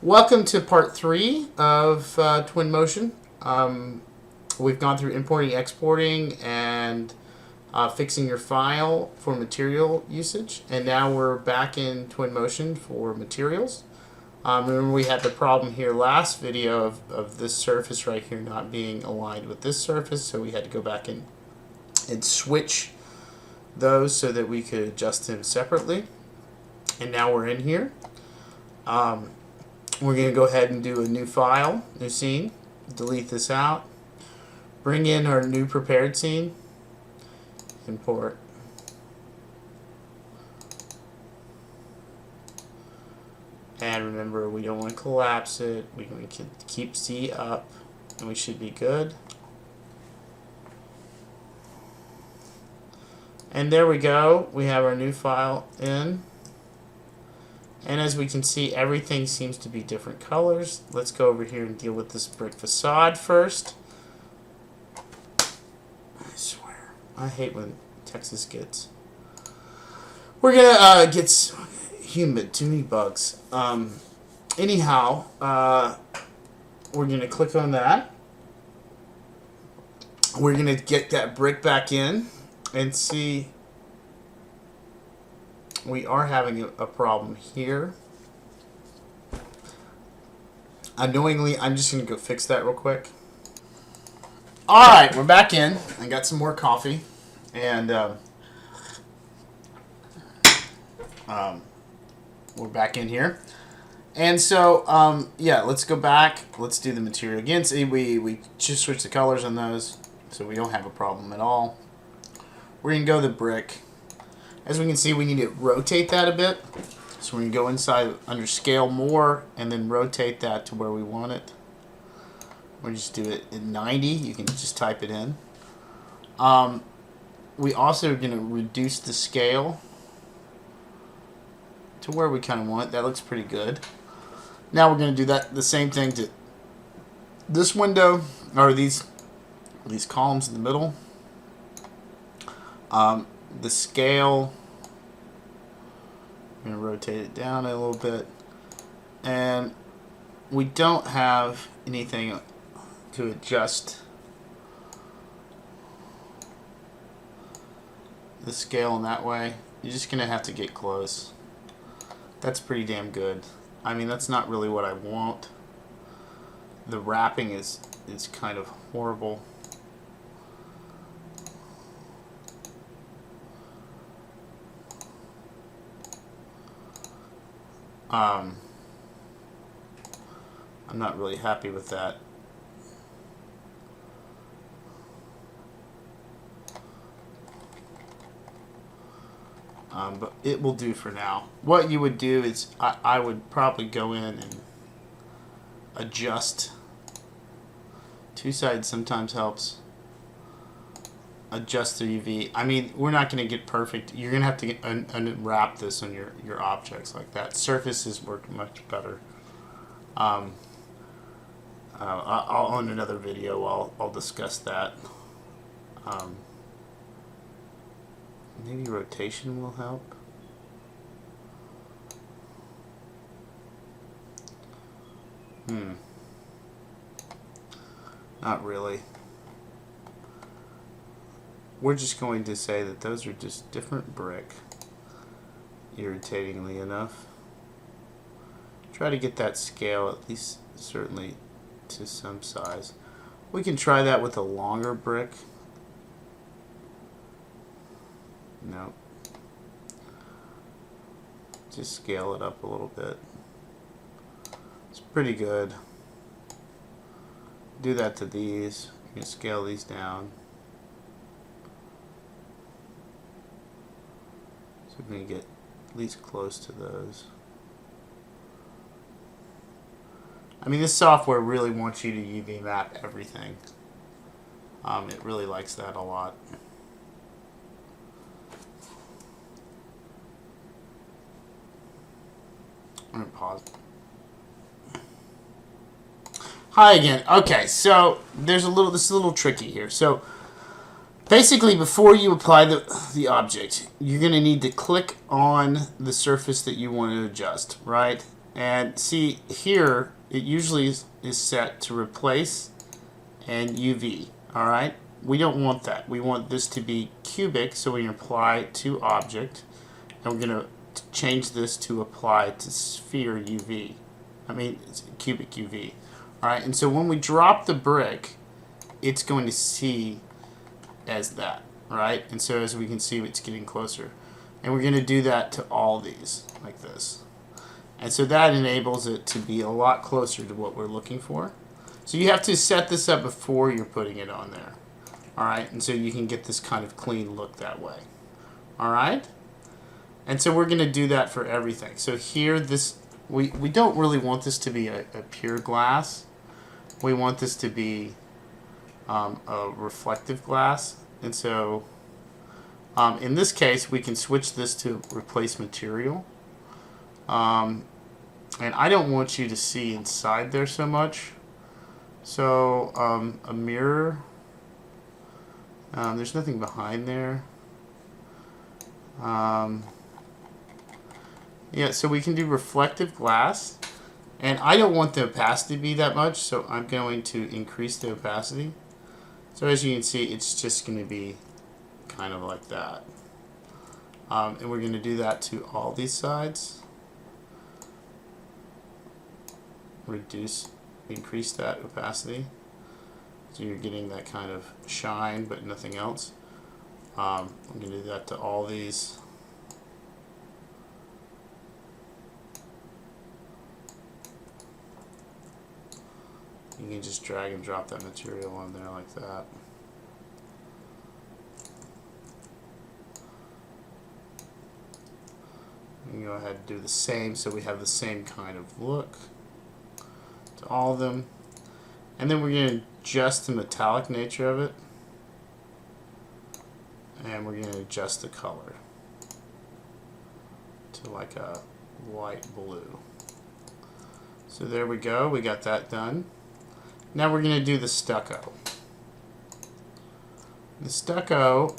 Welcome to part 3 of Twinmotion. We've gone through importing, exporting, and fixing your file for material usage. And now we're back in Twinmotion for materials. Remember we had the problem here last video of this surface right here not being aligned with this surface, so we had to go back and switch those so that we could adjust them separately. And now we're in here. We're going to go ahead and do a new file, new scene, delete this out, bring in our new prepared scene, import, and remember we don't want to collapse it, we're going to keep C up, and we should be good. And there we go, we have our new file in. And as we can see, everything seems to be different colors. Let's go over here and deal with this brick facade first. I swear, I hate when Texas gets... We're gonna get humid, too many bugs. Anyhow, we're gonna click on that. We're gonna get that brick back in and see... We are having a problem here. Annoyingly, I'm just going to go fix that real quick. Alright, we're back in. I got some more coffee. And we're back in here. And so, yeah, let's go back. Let's do the material again. See, we just switched the colors on those, so we don't have a problem at all. We're going to go to the brick. As we can see, we need to rotate that a bit. So we're going to go inside under scale more and then rotate that to where we want it. We'll just do it at 90. You can just type it in. We also are going to reduce the scale to where we kind of want it. That looks pretty good. Now we're going to do the same thing to this window, or these columns in the middle. The scale, I'm going to rotate it down a little bit, and we don't have anything to adjust the scale in that way. You're just going to have to get close. That's pretty damn good. I mean, that's not really what I want. The wrapping is kind of horrible. I'm not really happy with that. But it will do for now. What you would do is I would probably go in and adjust. Two sides sometimes helps. Adjust the UV. I mean, we're not going to get perfect. You're going to have to unwrap this on your objects like that. Surfaces work much better. I'll on another video I'll discuss that. Maybe rotation will help. Not really. We're just going to say that those are just different brick, irritatingly enough. Try to get that scale at least certainly to some size. We can try that with a longer brick. No. Just scale it up a little bit. It's pretty good. Do that to these. You can scale these down. We're going to get at least close to those. I mean, this software really wants you to UV map everything. It really likes that a lot. I'm going to pause. Hi again. Okay, so this is a little tricky here. So basically, before you apply the object, you're going to need to click on the surface that you want to adjust, right? And see here, it usually is set to replace and UV. All right, we don't want that. We want this to be cubic, so we apply to object, and we're going to change this to apply to sphere UV. I mean, it's cubic UV. All right, and so when we drop the brick, it's going to see as that, right? And so as we can see, it's getting closer. And we're going to do that to all these, like this. And so that enables it to be a lot closer to what we're looking for. So you have to set this up before you're putting it on there. All right, and so you can get this kind of clean look that way. All right? And so we're going to do that for everything. So here, we don't really want this to be a pure glass. We want this to be a reflective glass. And so in this case, we can switch this to replace material. And I don't want you to see inside there so much. So a mirror, there's nothing behind there. Yeah, so we can do reflective glass. And I don't want the opacity to be that much, so I'm going to increase the opacity. So as you can see, it's just going to be kind of like that. And we're going to do that to all these sides. Increase that opacity. So you're getting that kind of shine, but nothing else. I'm going to do that to all these. You can just drag and drop that material on there like that. You can go ahead and do the same so we have the same kind of look to all of them. And then we're going to adjust the metallic nature of it. And we're going to adjust the color to like a light blue. So there we go. We got that done. Now we're going to do the stucco. The stucco,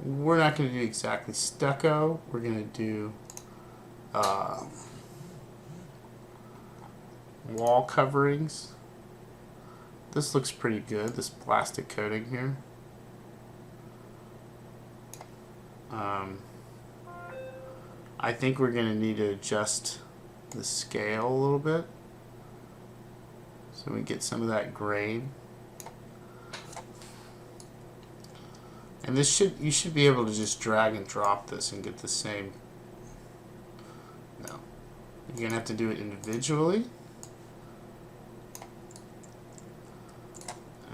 we're not going to do exactly stucco. We're going to do wall coverings. This looks pretty good, this plastic coating here. I think we're going to need to adjust the scale a little bit so we get some of that grain. And this you should be able to just drag and drop this and get the same. No. You're going to have to do it individually.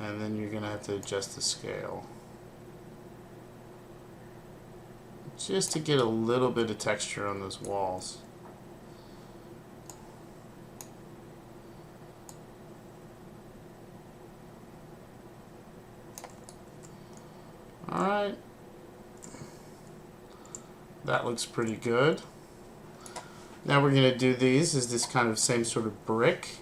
And then you're going to have to adjust the scale. Just to get a little bit of texture on those walls. Alright. That looks pretty good. Now we're going to do these as this kind of same sort of brick.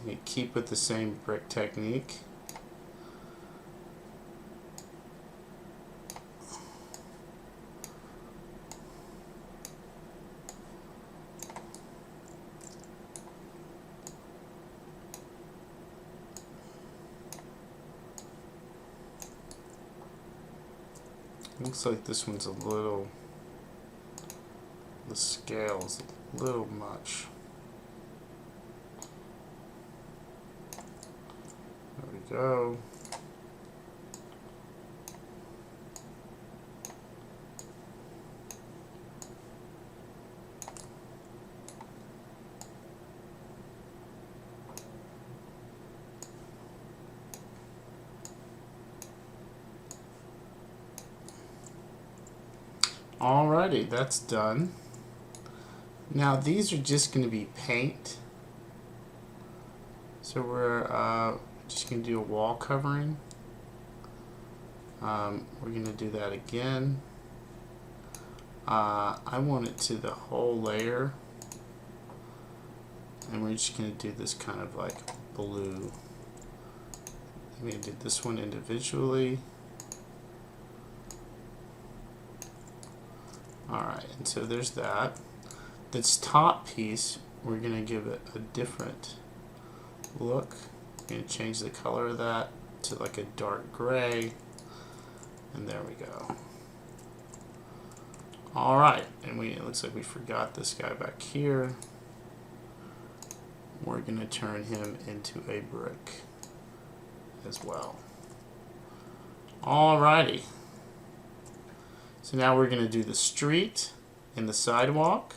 You keep with the same brick technique. Looks like this one's a little, the scale's a little much. There we go. Alrighty, that's done. Now these are just going to be paint. So we're just going to do a wall covering. We're going to do that again. I want it to the whole layer. And we're just going to do this kind of like blue. I'm going to do this one individually. And so there's that. This top piece, we're going to give it a different look. We're going to change the color of that to like a dark gray. And there we go. All right, and it looks like we forgot this guy back here. We're going to turn him into a brick as well. All righty. So now we're going to do the street and the sidewalk.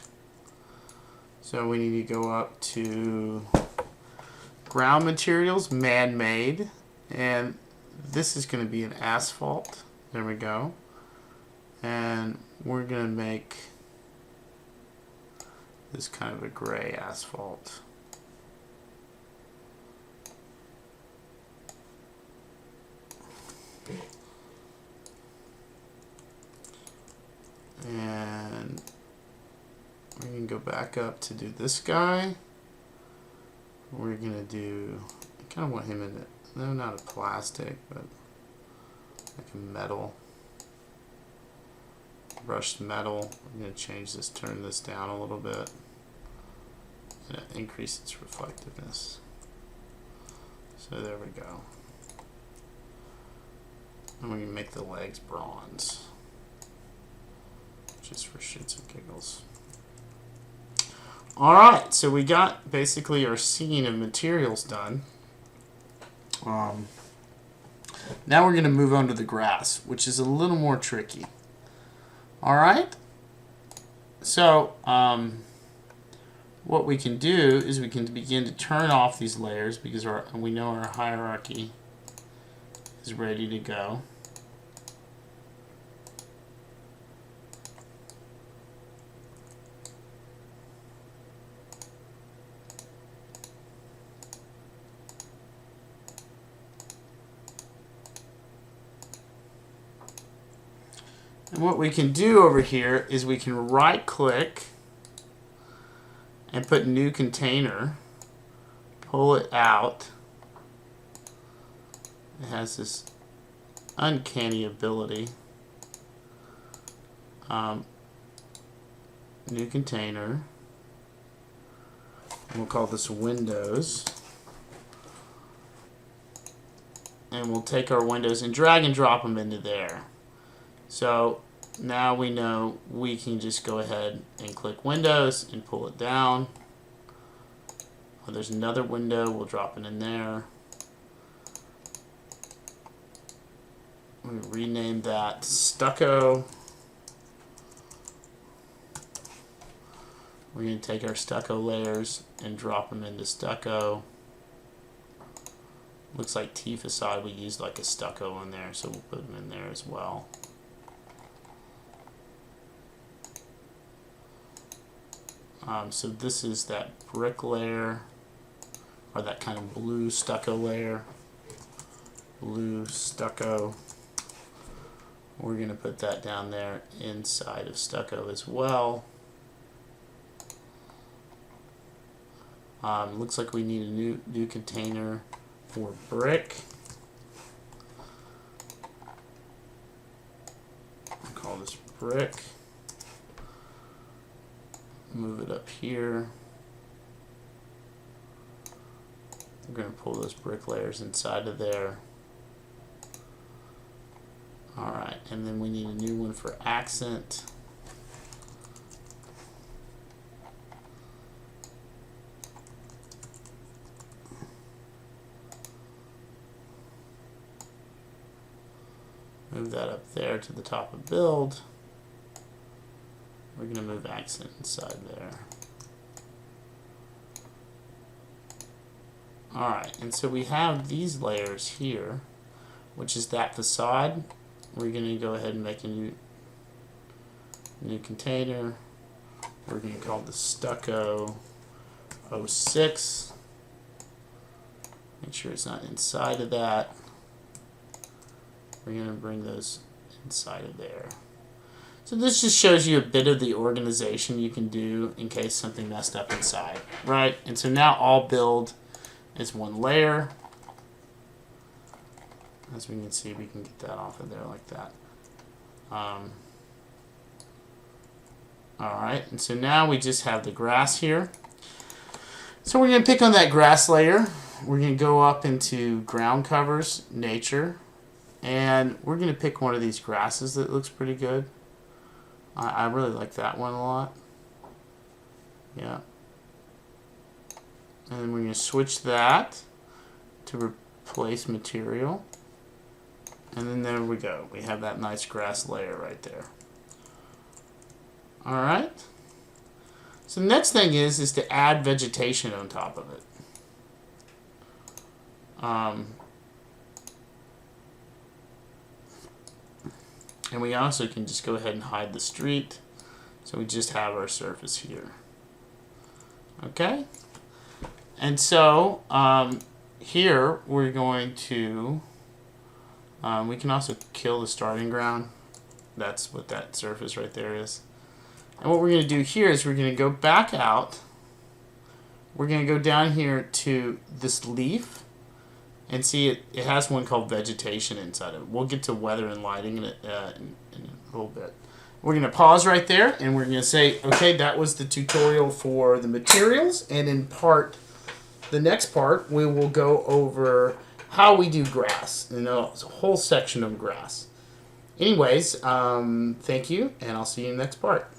So we need to go up to ground materials, man-made, and this is going to be an asphalt. There we go. And we're going to make this kind of a gray asphalt. And we can go back up to do this guy. We're going to do, I kind of want him in it. No, not a plastic, but like a metal. Brushed metal. I'm going to change this, turn this down a little bit, and increase its reflectiveness. So there we go. And we can make the legs bronze, just for shits and giggles. Alright, so we got basically our scene of materials done. Now we're going to move on to the grass, which is a little more tricky. Alright? So, what we can do is we can begin to turn off these layers because we know our hierarchy is ready to go. And what we can do over here is we can right click and put new container, pull it out. It has this uncanny ability. New container, and we'll call this Windows. And we'll take our windows and drag and drop them into there. So now we know we can just go ahead and click Windows and pull it down. Oh, there's another window, we'll drop it in there. We rename that Stucco. We're going to take our stucco layers and drop them into stucco. Looks like T facade, we used like a stucco in there, so we'll put them in there as well. So this is that brick layer, or that kind of blue stucco layer. Blue stucco. We're going to put that down there inside of stucco as well. Looks like we need a new container for brick. I'll call this brick. Move it up here. We're going to pull those brick layers inside of there. Alright, and then we need a new one for accent. Move that up there to the top of build. We're going to move accent inside there. Alright, and so we have these layers here, which is that facade. We're going to go ahead and make a new container. We're going to call this Stucco 06. Make sure it's not inside of that. We're going to bring those inside of there. So this just shows you a bit of the organization you can do in case something messed up inside, right? And so now all build is one layer. As we can see, we can get that off of there like that. Alright, and so now we just have the grass here. So we're going to pick on that grass layer. We're going to go up into ground covers, nature, and we're going to pick one of these grasses that looks pretty good. I really like that one a lot. Yeah. And then we're going to switch that to replace material. And then there we go. We have that nice grass layer right there. Alright. So the next thing is to add vegetation on top of it. And we also can just go ahead and hide the street. So we just have our surface here. Okay? And so here we're going to, we can also kill the starting ground. That's what that surface right there is. And what we're going to do here is we're going to go back out. We're going to go down here to this leaf and see it has one called vegetation inside of it. We'll get to weather and lighting in a little bit. We're going to pause right there and we're going to say, okay, that was the tutorial for the materials, and in the next part, we will go over how we do grass. You know, it's a whole section of grass. Anyways, thank you, and I'll see you in the next part.